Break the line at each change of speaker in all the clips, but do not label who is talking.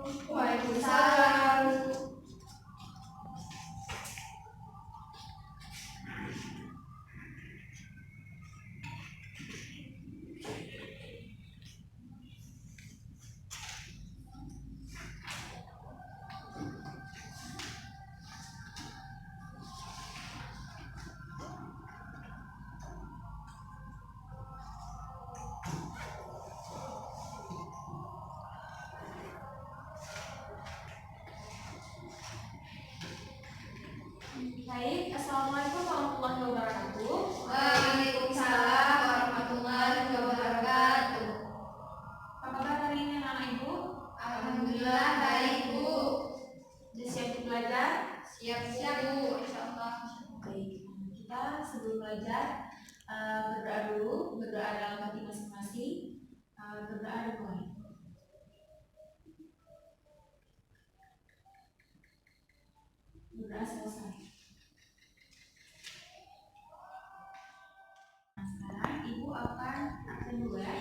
Waalaikumsalam.
Baik, Assalamualaikum warahmatullahi wabarakatuh.
Waalaikumsalam warahmatullahi wabarakatuh.
Apa kabar hari ini anak ibu?
Alhamdulillah baik Bu.
Sudah siap untuk belajar?
Siap-siap Bu, insyaallah.
Baik, kita sebelum belajar berdoa dulu, berdoa dalam hati masing-masing. Berdoa dimulai. Berdoa selesai. Nah, sekarang ibu akan dulu ya.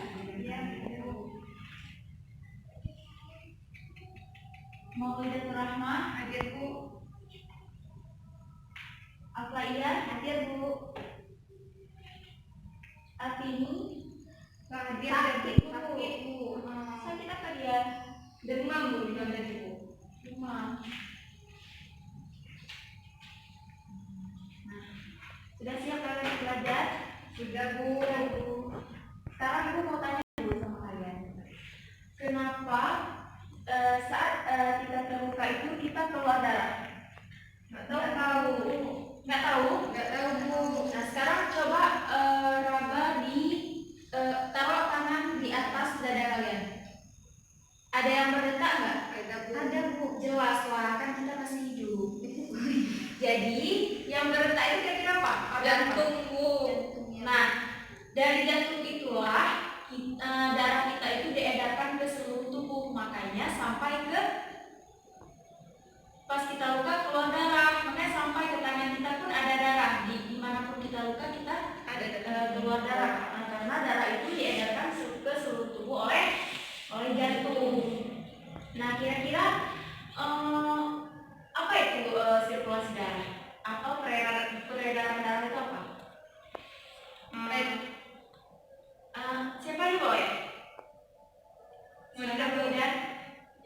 Maulidatur Rahmah,
Hadir Bu.
Al-Qaiyah, hadir Bu. Atini,
Hadir
sakit Bu.
Sakit Bu.
Sakit apa dia?
Demam Bu, bilang tadi Bu.
Demam. Nah, sudah siap kalian belajar?
Sudah Bu.
Sekarang ibu mau tanya dulu sama kalian. Kenapa saat kita terluka itu kita keluar darah?
Nggak tahu.
Nggak tahu?
Nggak tahu Bu.
Nah, sekarang coba raba taruh tangan di atas dada kalian. Ada yang berdetak nggak?
Ada Bu.
Ada Bu, jelas lah, kan kita masih hidup. Jadi yang berdetak itu kira-kira apa?
Jantung Bu.
Nah, dari jantung itulah darah kita itu diedarkan ke seluruh tubuh, makanya sampai ke pas kita luka keluar darah, makanya sampai ke tangan kita pun ada darah. Dimanapun kita luka kita
Ada
keluar darah. Nah, karena darah itu diedarkan ke seluruh tubuh oleh jantung. Nah, kira-kira apa itu sirkulasi darah atau peredaran darah itu apa? Siapa yang bawa ya?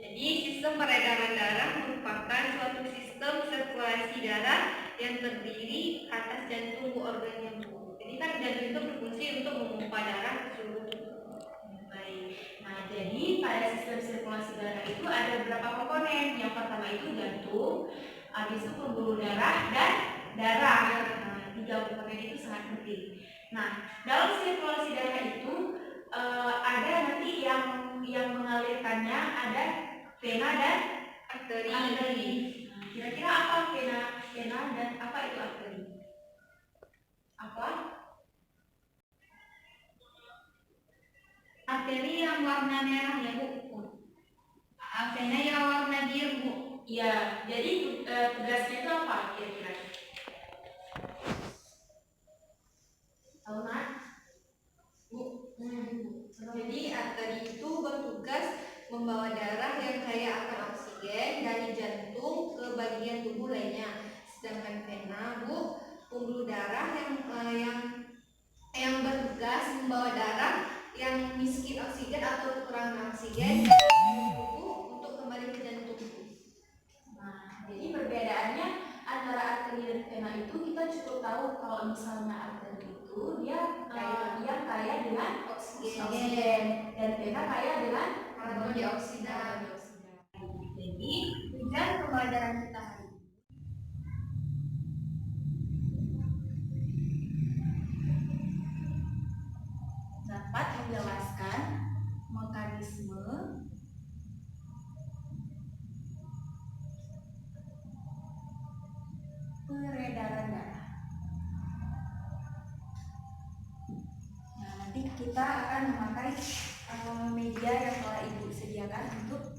Jadi sistem peredaran darah merupakan suatu sistem sirkulasi darah yang terdiri atas jantung organ jantung. Jadi kan jantung itu berfungsi untuk memompa darah ke seluruh tubuh.
Baik. Nah, jadi pada sistem sirkulasi darah itu ada beberapa komponen. Yang pertama itu jantung, habis itu pembuluh darah dan darah. Nah, 3 komponen itu sangat penting. Nah, dalam sirkulasi darah itu ada nanti yang mengalirkannya, ada vena dan
Arteri.
Nah, kira-kira apa vena dan apa itu arteri? Apa?
Arteri yang warna merah ya Bu. Vena yang warna biru Bu.
Ya, jadi tugasnya itu apa kira-kira? Tahu nak?
Bu. Jadi arteri itu bertugas membawa darah yang kaya akan oksigen dari jantung ke bagian tubuh lainnya. Sedangkan vena Bu, pembuluh darah yang bertugas membawa darah yang miskin oksigen atau kekurangan oksigen dari tubuh untuk kembali ke jantung.
Nah, jadi perbedaannya antara arteri dan vena itu kita cukup tahu kalau misalnya arteri itu dia yang kaya dengan oksigen dan vena kaya dengan
Karbon dioksida.
Jadi tujuan pembelajaran kita hari ini dapat menjelaskan mekanisme peredaran darah. Nah, nanti kita akan memakai media yang telah ibu sediakan untuk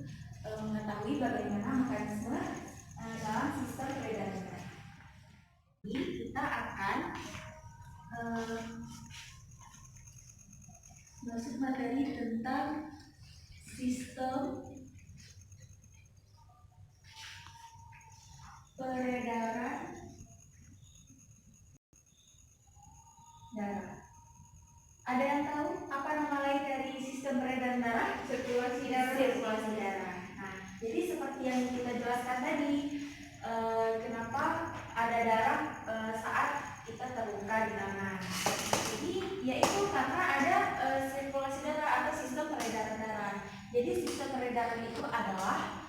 mengetahui bagaimana mekanisme dalam sistem peredaran darah. Jadi kita akan masuk materi tentang sistem yang kita jelaskan tadi, kenapa ada darah saat kita terluka di tangan. Jadi yaitu karena ada sirkulasi darah atau sistem peredaran darah. Jadi sistem peredaran itu adalah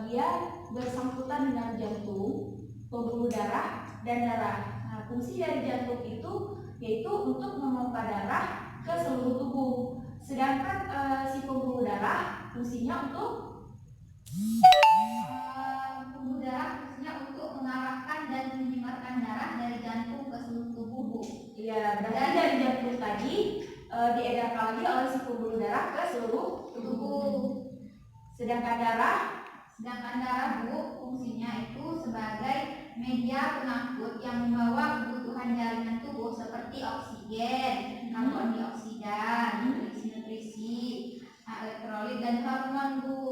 dia bersangkutan dengan jantung, pembuluh darah, dan darah. Nah, fungsi dari jantung itu yaitu untuk memompa darah ke seluruh tubuh. Sedangkan si pembuluh darah fungsinya untuk
mengarahkan dan menyebarkan darah dari jantung ke seluruh tubuh, Bu.
Iya, berarti dari jantung tadi diedarkan lagi oleh si pembuluh darah ke seluruh
tubuh.
Sedangkan darah,
Bu, fungsinya itu sebagai media pengangkut yang membawa kebutuhan jaringan tubuh seperti oksigen, karbon dioksida, nutrisi, elektrolit, dan hormon, Bu.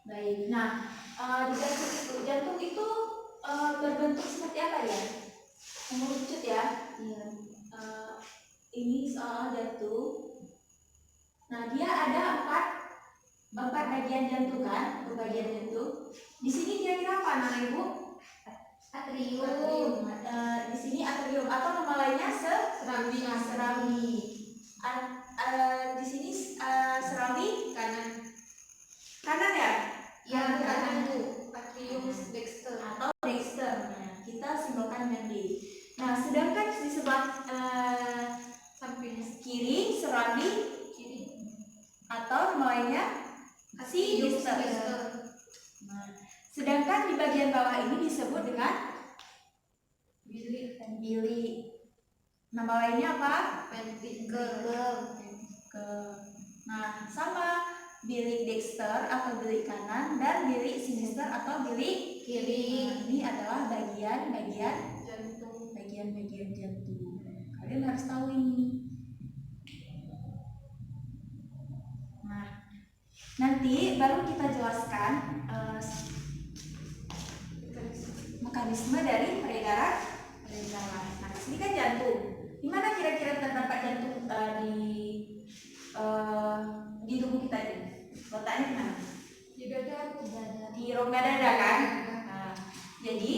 baik. Nah, di jantung itu berbentuk seperti apa ya? Mengerucut ya. Iya. Ini soal jantung. Nah, dia ada empat bagian jantung kan? Bagian jantung. Di sini kira-kira apa nama Ibu?
Atrium.
Di sini atrium atau nama lainnya serambi. Di sini serambi kanan ya?
Ya, kanan, Bu. Atrium dexter
atau dexter. Nah, kita simbolkan dengan D. Nah, sedangkan di sebelah
samping
kiri serambi
kiri
atau nama lainnya si dexter. Nah, sedangkan di bagian bawah ini disebut dengan bilik. Nama lainnya apa?
ventricle.
Nah, sama bilik dexter atau bilik kanan dan bilik sinister atau bilik
kiri.
Nah, ini adalah bagian-bagian
Jantung.
jantung. Kalian harus tahu ini. Nah, nanti baru kita jelaskan mekanisme dari peredaran. Nah, di sini kan jantung. Di mana kira-kira terdapat jantung di tubuh kita ini? Letaknya di mana?
Di dada.
Di rongga dada kan? Nah, jadi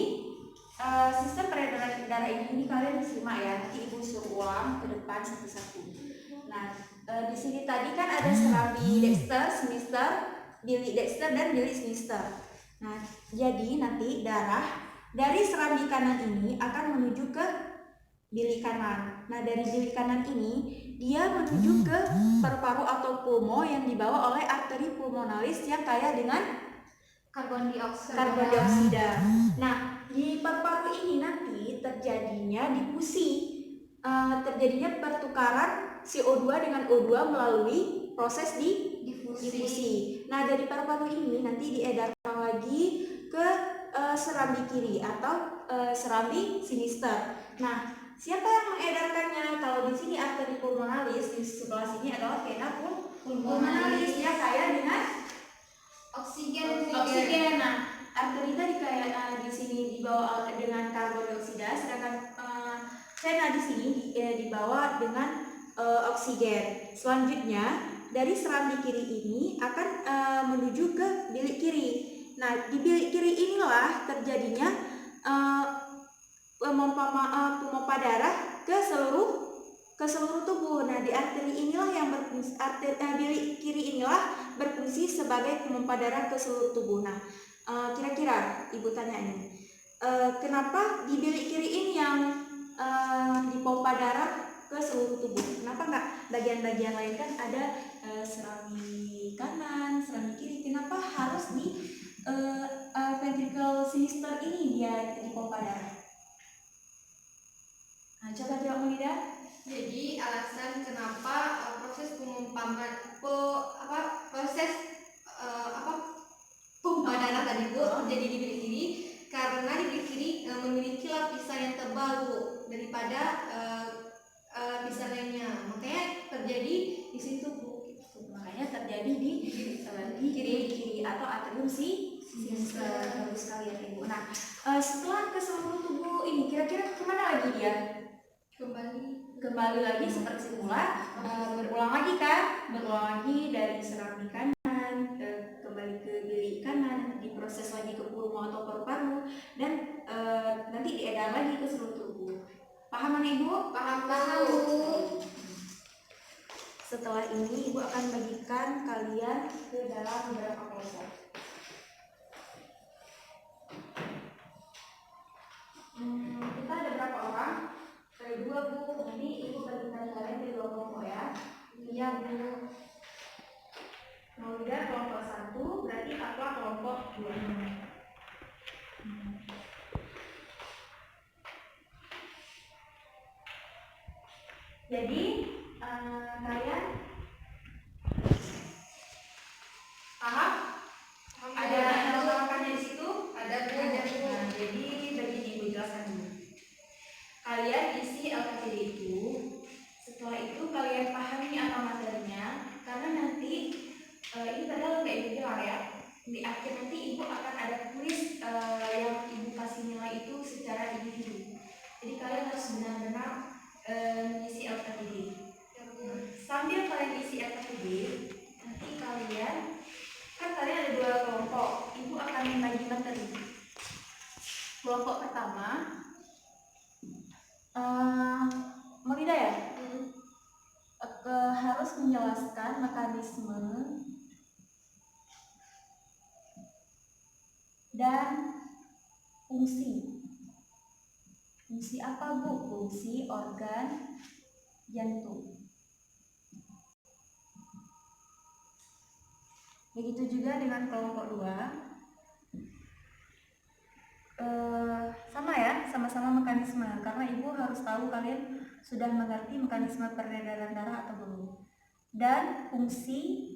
sistem peredaran darah ini kalian simak ya. Nanti Ibu suruh ulang ke depan satu-satu. Nah, di sini tadi kan ada serambi dexter, sinister, bilik dexter dan bilik sinister. Nah, jadi nanti darah dari serambi kanan ini akan menuju ke bilik kanan. Nah, dari bilik kanan ini dia menuju ke paru-paru atau pulmo yang dibawa oleh arteri pulmonalis yang kaya dengan
karbon dioksida.
Nah, di paru-paru ini nanti terjadinya difusi, terjadinya pertukaran CO2 dengan O2 melalui proses difusi. Nah, dari paru-paru ini nanti diedarkan lagi ke serambi kiri atau serambi sinister. Nah, siapa yang mengedarkannya? Kalau di sini arteri pulmonalis, di sebelah sini adalah vena pulmonalis yang kaya dengan
oksigen.
Nah, arteri tadi kayak di sini dibawa dengan karbon dioksida, sedangkan vena di sini dibawa dengan oksigen. Selanjutnya dari serambi kiri ini akan menuju ke bilik kiri. Nah, di bilik kiri inilah terjadinya pemompa darah ke seluruh tubuh. Nah, di arteri inilah yang berfungsi, bilik kiri inilah berfungsi sebagai pemompa darah ke seluruh tubuh. Nah, kira-kira Ibu tanya ini, kenapa di bilik kiri ini yang dipompa darah ke seluruh tubuh? Kenapa nggak bagian-bagian lain? Kan ada serambi kanan, serambi kiri. Kenapa harus di ventricle sinister ini dia dipompa darah? Nah, coba jawab Melida.
Jadi alasan kenapa proses pemompaman pompa darah tadi, Bu, terjadi di bilik kiri karena di bilik kiri memiliki lapisan yang tebal, Bu, daripada lapisan lainnya. Makanya terjadi di situ, Bu.
Makanya terjadi di kiri atau atrium sinister. Bagus sekali ya Ibu. Nah, setelah ke seluruh tubuh ini kira-kira kemana lagi dia? Kembali lagi seperti semula, berulang lagi dari serambi kanan kembali ke bilik
kanan, diproses lagi ke pulmo atau paru-paru, dan nanti diedar lagi ke seluruh tubuh. Paham mana Ibu?
Paham Bu.
Setelah ini Ibu akan bagikan kalian ke dalam beberapa kelompok. Kita ada berapa orang? Ada 2 Bu. Nanti Ibu bagikan kalian ke 2 kelompok ya.
Iya Bu.
Maulida kelompok 1, berarti Akwa kelompok 2. Jadi kalian paham? Ada contoh-contohnya di situ?
Ada Bu.
Nah, jadi begini Ibu jelaskan dulu. Kalian isi LKTD itu, setelah itu kalian pahami apa materinya, karena nanti ini padahal kayak Ibu bilang ya, di akhir nanti Ibu akan ada kuis yang Ibu kasih nilai itu secara individu. Jadi kalian harus benar-benar mengisi LKTD. Sambil kalian isi LKTD, nanti kalian ada 2 kelompok. Ibu akan membagi materi. Kelompok pertama, Maulida ya, harus menjelaskan mekanisme dan fungsi. Fungsi apa Bu? Fungsi organ jantung. Begitu juga dengan kelompok 2. Sama ya, sama-sama mekanisme, karena Ibu harus tahu kalian sudah mengerti mekanisme peredaran darah atau belum. Dan fungsi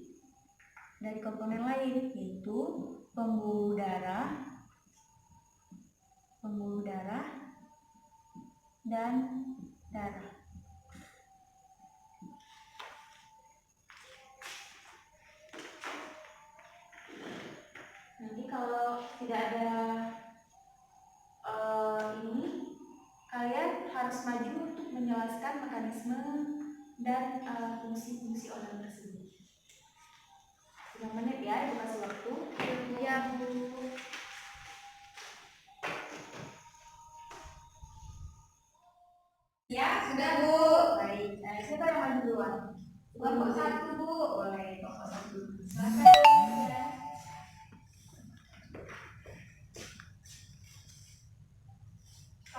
dari komponen lain, yaitu pembuluh darah, dan darah. Nanti kalau tidak ada ini, kalian harus maju untuk menjelaskan mekanisme dan fungsi-fungsi organ tersebut. 5 menit ya, Ibu kasih waktu.
Iya Bu.
Ya,
Sudah Bu.
baik. Siapa yang maju duluan?
Kelompok 1 Bu.
Boleh, kelompok 1.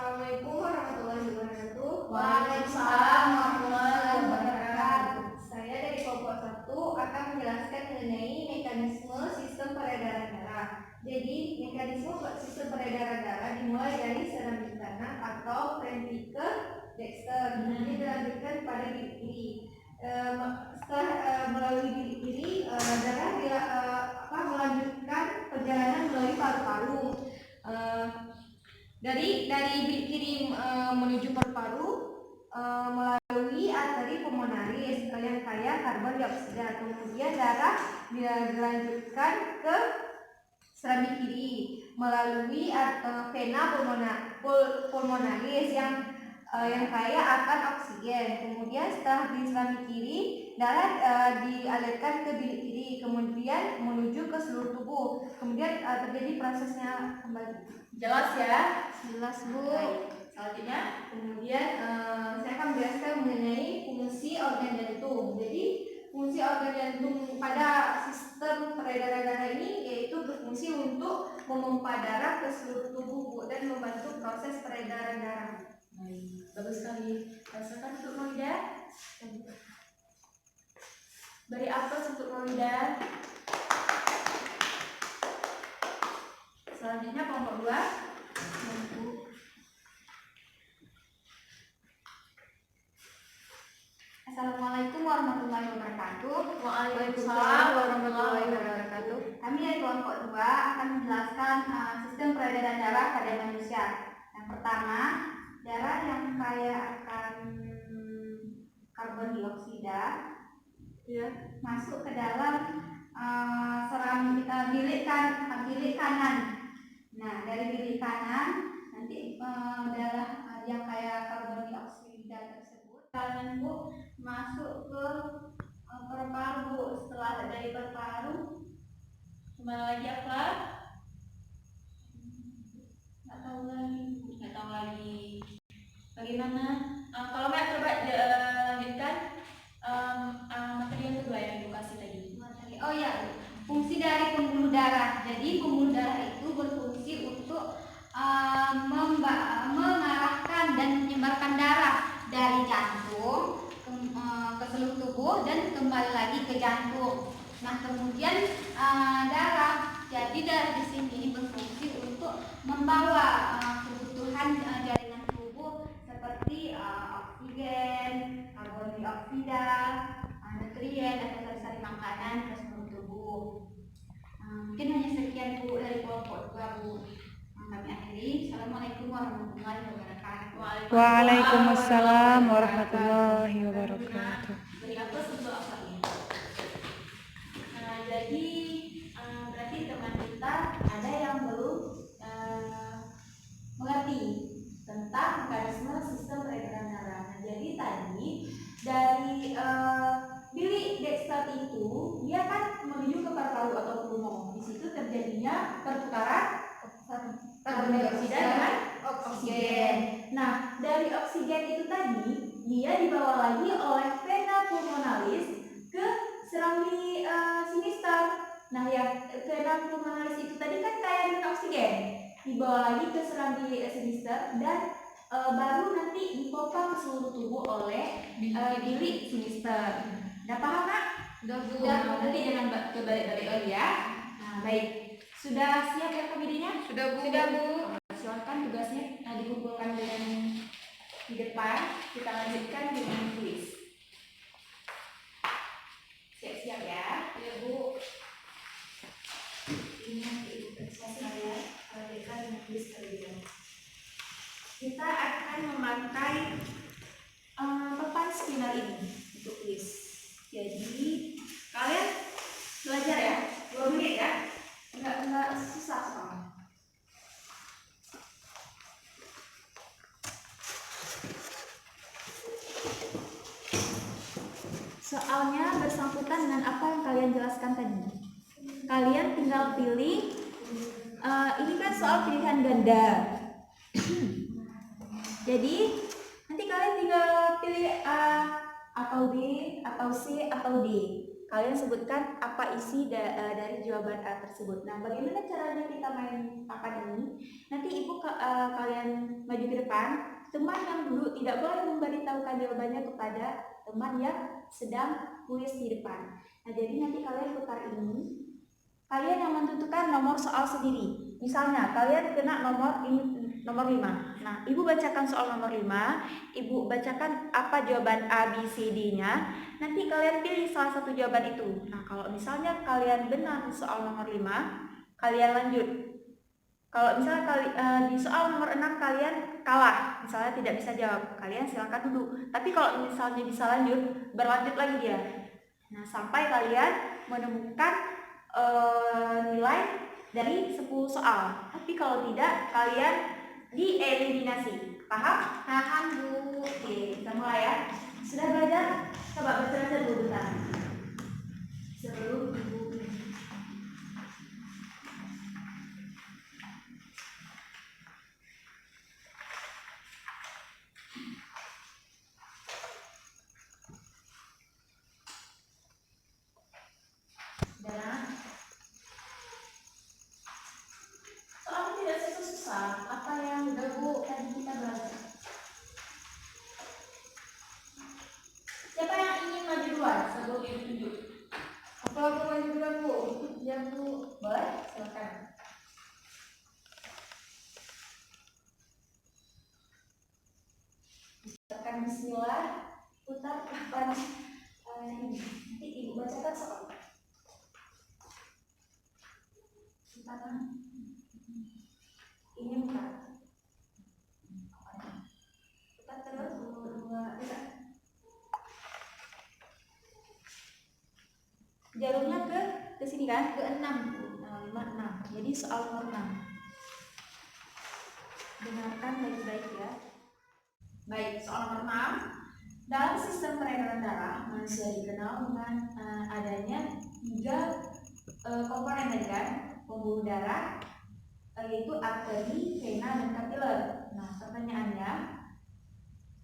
Assalamualaikum warahmatullahi wabarakatuh.
Waalaikumsalam warahmatullahi wabarakatuh.
Saya dari kelompok 1 akan menjelaskan mengenai mekanisme sistem peredaran darah. Jadi, mekanisme sistem peredaran darah dimulai dari serambi kanan atau ventricle dexter, kemudian dilanjutkan pada bilik kiri. Setelah melalui bilik kiri, darah melanjutkan perjalanan melalui paru-paru. Dari bilik kiri menuju paru-paru melalui arteri pulmonaris yang kaya karbon dioksida. Kemudian darah dilanjutkan ke serambi kiri melalui vena pulmonaris yang kaya akan oksigen. Kemudian setelah di serambi kiri, darah dialirkan ke bilik kiri, kemudian menuju ke seluruh tubuh. Kemudian terjadi prosesnya kembali.
Jelas ya?
Jelas Bu.
Selanjutnya,
Kemudian saya akan menjelaskan mengenai fungsi organ jantung. Jadi fungsi organ jantung pada sistem peredaran darah ini yaitu berfungsi untuk memompa darah ke seluruh tubuh Bu, dan membantu proses peredaran darah.
baik, bagus sekali. Rasakan untuk Maulida. Beri aplaus untuk Maulida. Selanjutnya kelompok 2.
Assalamualaikum warahmatullahi wabarakatuh.
Waalaikumsalam warahmatullahi wabarakatuh.
Kami dari kelompok 2 akan menjelaskan sistem peredaran darah pada manusia. Yang pertama, darah yang kaya akan karbon dioksida masuk ke dalam bilik kanan. Nah, dari bilik kanan nanti darah yang kaya karbon dioksida tersebut kalian Bu masuk ke paru-paru. Setelah dari paru-paru
Kemana lagi apa? Nggak tahu lagi. Bagaimana? Kalau nggak coba lanjutkan materi yang kedua yang Ibu kasih tadi.
Oh ya, fungsi dari pembuluh darah. Jadi pembuluh darah itu berfungsi untuk mengarahkan dan menyebarkan darah dari jantung ke seluruh tubuh dan kembali lagi ke jantung. Nah, kemudian darah. Jadi darah di sini berfungsi untuk membawa kebutuhan jaringan tubuh seperti oksigen, karbon dioksida, nutrien atau sari-sari makanan ke seluruh tubuh. Mungkin hanya sekian Bu dari kelompok 2 Bu. Kami akhiri. Assalamualaikum warahmatullahi wabarakatuh.
Waalaikumsalam warahmatullahi wabarakatuh.
Beri hapus untuk asalnya. Nah, jadi berarti teman kita ada yang belum mengerti tentang mekanisme sistem peredaran darah. Nah, jadi tadi dari bilik Dexter itu dia kan menuju ke paru-paru atau pulmo. Di situ terjadinya pertukaran karbon dioksida dengan oksigen. Nah, dari oksigen itu tadi dia dibawa lagi oleh vena pulmonalis ke serambi sinister. Nah, yang vena pulmonalis itu tadi kan kaya dengan oksigen, dibawa lagi ke serambi sinister dan baru nanti dipompa ke seluruh tubuh oleh bilik sinister. Udah paham Kak?
Udah Bu.
Nanti jangan kebalik-balik lagi ya. Nah, baik. Sudah siap ya komedinya?
Sudah Bu.
Silakan tugasnya dikumpulkan dengan di depan. Kita lanjutkan dengan tulis. Siap-siap ya.
Ya Bu.
Ini nanti Ibu periksa saya. Lanjutkan dengan tulis terlebih dahulu. Kita akan memakai papan spinal ini untuk tulis. Jadi kalian belajar ya, 2 menit ya. Enggak susah soalnya. Soalnya bersangkutan dengan apa yang kalian jelaskan tadi. Kalian tinggal pilih. Ini kan soal pilihan ganda. Jadi nanti kalian tinggal pilih A atau B atau C atau D. Kalian sebutkan apa isi dari jawaban A tersebut. Nah, bagaimana caranya kita main papan ini? Nanti Ibu kalian maju ke depan. Teman yang dulu tidak boleh memberitahukan jawabannya kepada teman yang sedang kuis di depan. Nah, jadi nanti kalian putar ini. Kalian yang menentukan nomor soal sendiri. Misalnya kalian kena nomor 5. Nah, Ibu bacakan soal nomor 5, Ibu bacakan apa jawaban A, B, C, D-nya. Nanti kalian pilih salah satu jawaban itu. Nah, kalau misalnya kalian benar di soal nomor 5, kalian lanjut. Kalau misalnya di soal nomor 6 kalian kalah, misalnya tidak bisa jawab, kalian silakan duduk. Tapi kalau misalnya bisa lanjut, berlanjut lagi dia. Nah, sampai kalian menemukan nilai dari 10 soal. Tapi kalau tidak, kalian dieliminasi. Paham?
Paham Bu.
Oke, kita mulai ya. Sudah belajar? Coba baca dulu bentar. Sebelum Ibu. Sudah. Soalnya tidak susah-susah. Apa yang tadi kita belajar? Siapa yang ingin maju duluan sebelum Ibu tunjuk?
Apa aku maju duluan Bu?
Ya Bu, boleh? Silakan. Silakan Bismillah. Putar papan ini. Nanti Ibu bacakan soal. Putarkan. Ini bukan. Putar terus. 2, 3. Jarumnya ke sini kan? Ke 6. 5, 6. Jadi soal nomor 6. Dengarkan baik-baik ya. Baik, soal nomor 6. Dalam sistem peredaran darah, manusia dikenal dengan adanya 3
komponen tadi kan, pembuluh darah, yaitu arteri, vena, dan kapiler. Nah, pertanyaannya,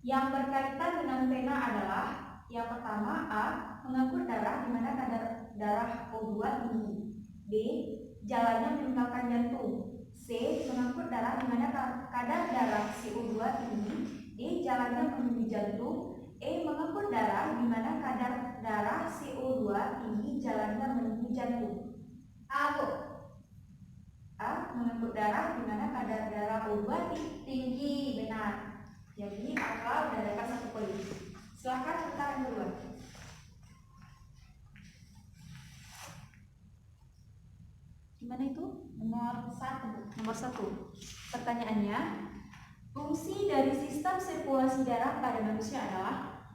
yang berkaitan dengan vena adalah yang pertama A. Mengangkut darah di mana kadar darah O2 tinggi. B. Jalannya meninggalkan jantung. C. Mengangkut darah di mana kadar darah CO2 tinggi. D. Jalannya menuju jantung. E. Mengangkut darah di mana kadar darah CO2 tinggi, jalannya menuju jantung. A. Mengangkut darah di mana kadar darah O2 tinggi, benar. Jadi akal sudah dapat 1 poin. Silakan putaran kedua. Gimana itu? Nomor 1. Nomor 1. Pertanyaannya, fungsi dari sistem sirkulasi darah pada manusia adalah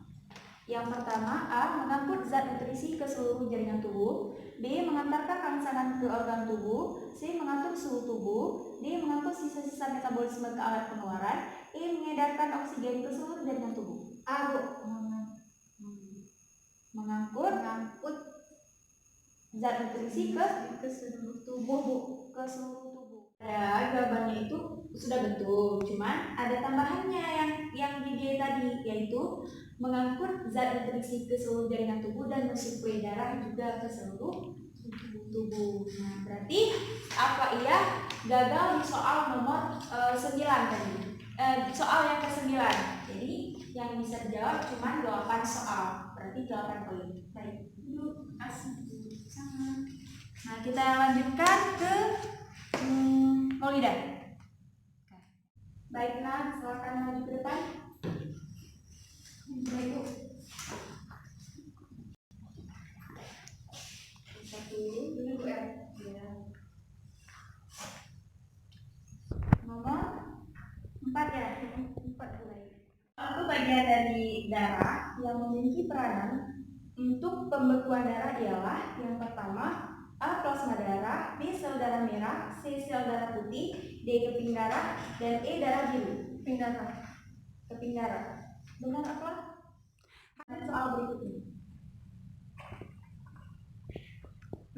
yang pertama A. Mengangkut zat nutrisi ke seluruh jaringan tubuh. B. Mengantarkan rangsangan ke organ tubuh. C. Mengatur suhu tubuh. D. Mengangkut sisa-sisa metabolisme ke alat pengeluaran. E. Mengedarkan oksigen ke seluruh jaringan tubuh. A. Mengangkut zat nutrisi ke seluruh tubuh, ke seluruh tubuh. Ya, jawabannya itu sudah betul, cuman ada tambahannya yang di D tadi, yaitu mengangkut zat nutrisi ke seluruh jaringan tubuh dan mensuplai darah juga ke seluruh tubuh. Nah, berarti apa iya gagal di soal nomor 9 tadi. Soal yang ke-9. Jadi yang bisa dijawab cuma 8 soal. Berarti 8 poin. Baik. Duduk asik sama. Nah, kita lanjutkan ke Maulida. Baik, nah, silakan maju ke depan. Baik, Bu. Ini Bu ya. Nomor 4 ya. 4 mulai. Itu bagian dari darah yang memiliki peranan untuk pembekuan darah ialah yang pertama A. Plasma darah, B. Sel darah merah, C. Sel darah putih, D. Keping darah, dan E. Darah biru. Keping darah. Benar apa? Soal berikutnya.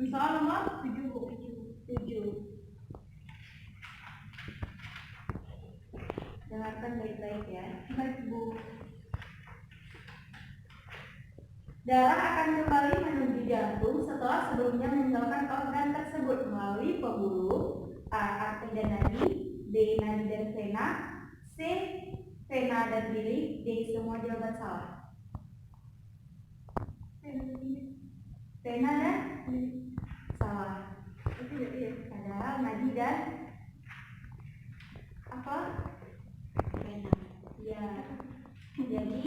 Soal nomor 7. Dengarkan baik-baik ya. Baik, Bu. Darah akan kembali menuju jantung setelah sebelumnya meninggalkan organ tersebut melalui pembuluh A. Arteri dan nadi, B. Nadi dan vena, C. Vena dan bilik, D. Semua jawaban salah. Vena dan salah. Padahal nadi dan apa? Vena. Ya. Jadi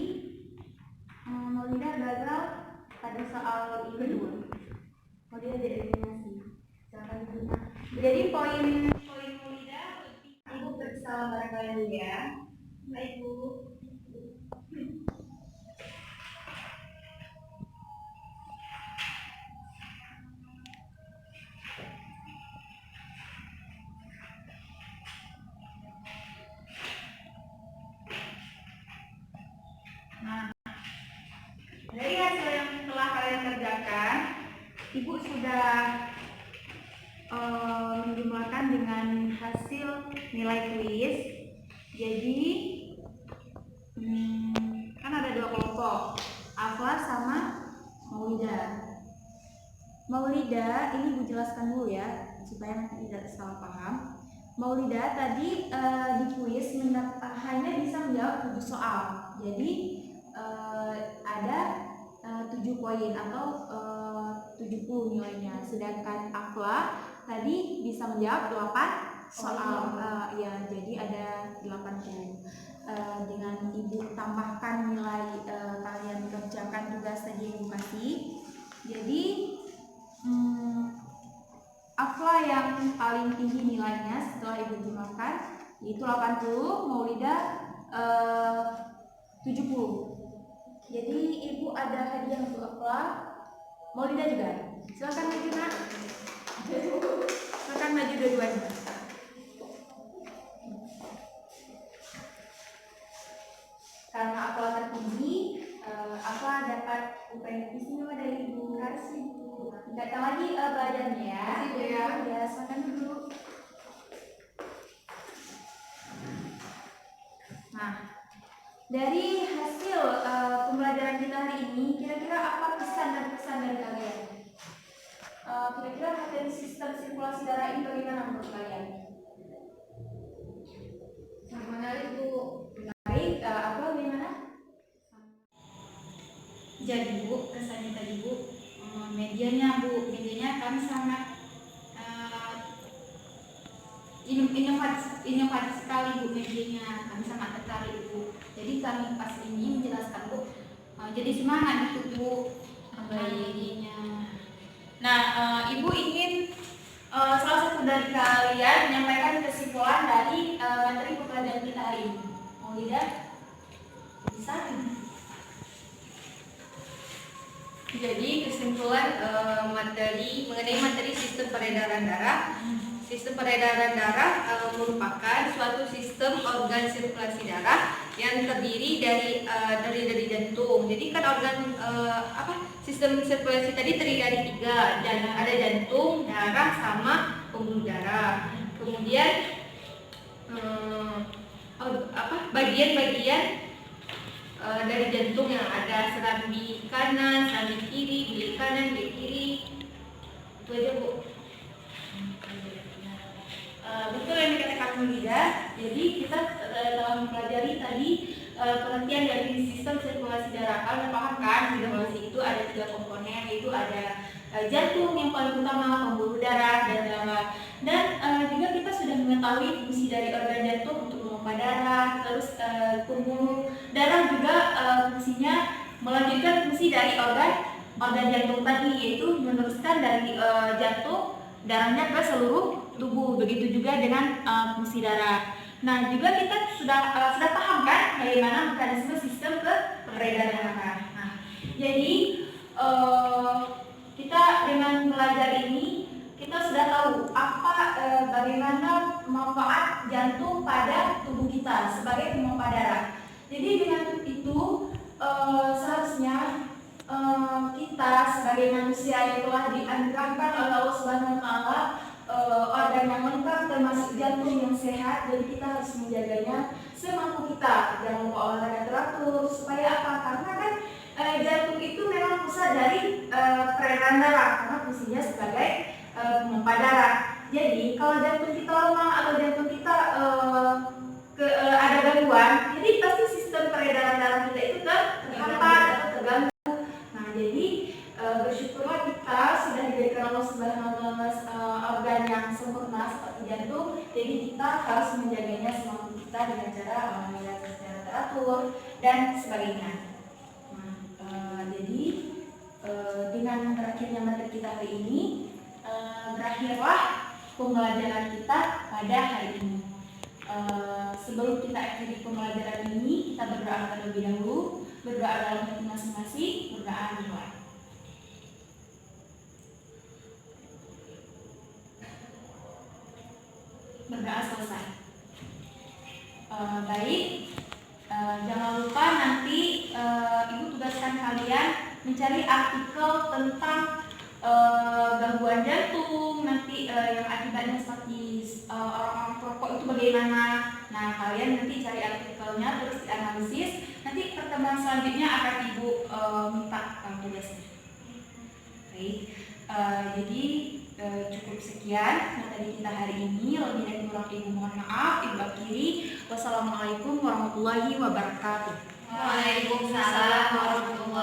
Maulida gagal pada soal kedua. Maulida dieliminasi. Silakan Ibu. Jadi poin Maulida Ibu bersalah bareng kalian dulu ya. Baik, Bu. Dari hasil yang telah kalian kerjakan, Ibu sudah menjumlahkan dengan hasil nilai kuis. Jadi kan ada 2 kelompok, Afla sama Maulida. Maulida, ini Ibu jelaskan dulu ya supaya nanti tidak salah paham. Maulida tadi di kuis hanya bisa menjawab 7 soal. Jadi ada 7 poin atau 70 nilainya. Sedangkan Afla tadi bisa menjawab 8 soal. Ya, jadi ada 80. Dengan Ibu tambahkan nilai kalian kerjakan tugas tadi yang Ibu kasih. Jadi Afla yang paling tinggi nilainya setelah Ibu jumlahkan yaitu 80, Maulida 70. Jadi Ibu ada hadiah untuk Afla, Maulida juga. Silakan maju, Nak. Silakan maju dua-duanya. Karena Afla tertinggi, Afla dapat UPN istimewa dari Ibu. Kasih, Bu. Tingkatkan lagi belajarnya ya. Dari hasil pembelajaran kita hari ini, kira-kira apa pesan dan pesan dari kalian? Kira-kira materi sistem sirkulasi darah ini bagaimana menurut kalian?
Sangat menarik Bu.
Baik, apa bagaimana?
Jadi Bu, kesannya tadi Bu, medianya kami sangat inovatif sekali Bu medianya, kami sangat tertarik Bu. Jadi kami pas ini menjelaskan Bu, jadi semangat gitu Bu medianya.
Nah, Ibu ingin salah satu dari kalian menyampaikan kesimpulan dari materi pembelajaran kita hari ini. Mau tidak? Bisa?
Jadi kesimpulan mengenai materi sistem peredaran darah. Sistem peredaran darah merupakan suatu sistem organ sirkulasi darah yang terdiri dari jantung. Jadi kan sistem sirkulasi tadi terdiri dari 3, dan ada jantung, darah, sama pembuluh darah. Kemudian bagian-bagian dari jantung yang ada serambi kanan, serambi kiri, bilik kanan, bilik kiri. Itu aja Bu.
Betul yang dikatakan Bu Nida. Jadi kita telah mempelajari tadi pengertian dari sistem sirkulasi darah. Kalian paham kan? Sirkulasi itu ada 3 komponen, yaitu ada jantung yang paling utama, pembuluh darah, dan darah. Dan juga kita sudah mengetahui fungsi dari organ jantung untuk memompa darah. Terus pembuluh darah juga fungsinya melanjutkan fungsi dari organ jantung tadi, yaitu meneruskan dari jantung darahnya ke seluruh tubuh. Begitu juga dengan fungsi darah. Nah, juga kita sudah paham kan bagaimana mekanisme sistem peredaran darah. Nah, jadi kita dengan belajar ini kita sudah tahu bagaimana manfaat jantung pada tubuh kita sebagai pemompa darah. Jadi dengan itu seharusnya kita sebagai manusia yang telah dianugerahkan oleh Allah Subhanahu wa taala organ yang lengkap termasuk jantung yang sehat, jadi kita harus menjaganya semampu kita. Jangan lupa olahraga teratur. Supaya apa? Karena kan jantung itu memang pusat dari peredaran darah, karena fungsinya sebagai pemompa darah. Jadi kalau jantung kita lemah atau jantung kita ada gangguan, jadi pasti sistem peredaran darah kita itu terhambat atau terganggu. Nah, jadi bersyukurlah kita sudah diberikan Allah Subhanahu wa taala organ yang sempurna seperti jantung. Jadi kita harus menjaganya semampu kita dengan cara olahraga secara teratur dan sebagainya. Nah, jadi dengan berakhirnya materi kita hari ini, berakhirlah pembelajaran kita pada hari ini. Sebelum kita akhiri pembelajaran ini, kita berdoa terlebih dahulu. Berdoa dalam hati masing-masing, berdoa doa. Berdoa selesai. Baik, jangan lupa nanti Ibu tugaskan kalian mencari artikel tentang gangguan jantung, nanti yang akibatnya seperti orang-orang perokok itu bagaimana. Nah, kalian nanti cari artikelnya terus dianalisis. Nanti pertemuan selanjutnya akan Ibu minta tugasnya. Baik, jadi cukup sekian materi kita hari ini. Lebih dan kurang Ibu mohon maaf. Ibu akhiri. Wassalamualaikum warahmatullahi wabarakatuh.
Waalaikumsalam warahmatullahi